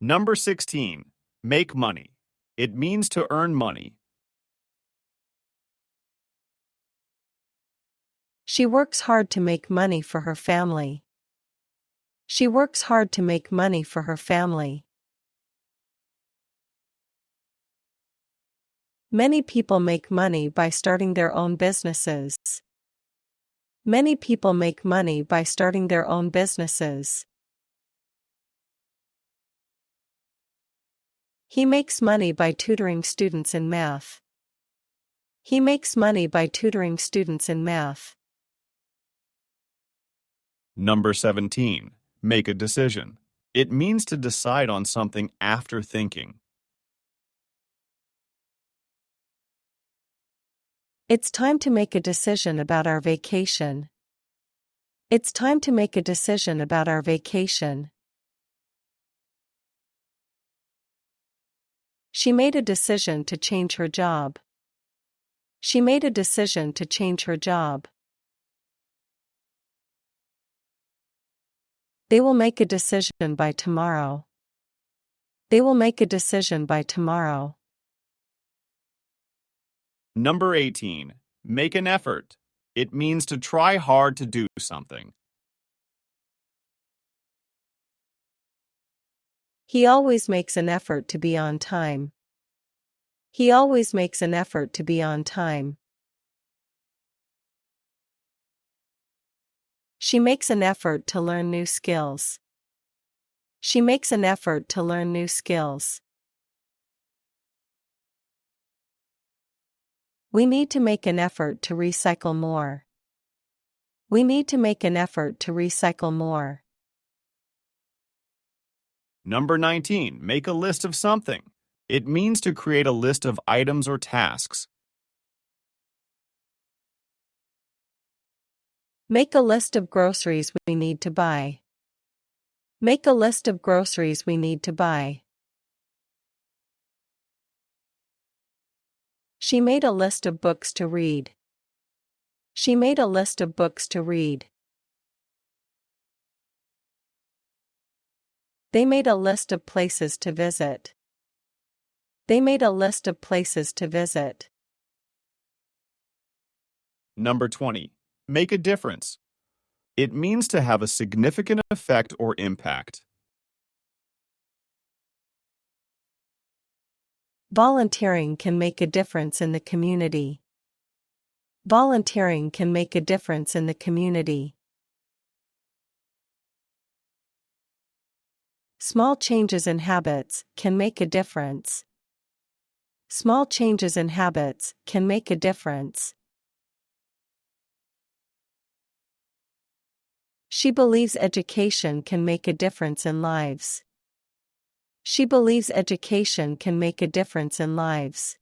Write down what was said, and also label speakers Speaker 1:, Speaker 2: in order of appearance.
Speaker 1: Number 16. Make money. It means to earn money.
Speaker 2: She works hard to make money for her family. She works hard to make money for her family. Many people make money by starting their own businesses. Many people make money by starting their own businesses. He makes money by tutoring students in math. He makes money by tutoring students in math.
Speaker 1: Number 17. Make a decision. It means to decide on something after thinking.
Speaker 2: It's time to make a decision about our vacation. It's time to make a decision about our vacation. She made a decision to change her job. She made a decision to change her job. They will make a decision by tomorrow. They will make a decision by tomorrow.
Speaker 1: Number 18. Make an effort. It means to try hard to do something.
Speaker 2: He always makes an effort to be on time. He always makes an effort to be on time. She makes an effort to learn new skills. She makes an effort to learn new skills. We need to make an effort to recycle more. We need to make an effort to recycle more.
Speaker 1: Number 19. Make a list of something. It means to create a list of items or tasks.
Speaker 2: Make a list of groceries we need to buy. Make a list of groceries we need to buy. She made a list of books to read. She made a list of books to read. They made a list of places to visit. They made a list of places to visit.
Speaker 1: Number 20. Make a difference. It means to have a significant effect or impact.
Speaker 2: Volunteering can make a difference in the community. Volunteering can make a difference in the community. Small changes in habits can make a difference. Small changes in habits can make a difference. She believes education can make a difference in lives. She believes education can make a difference in lives.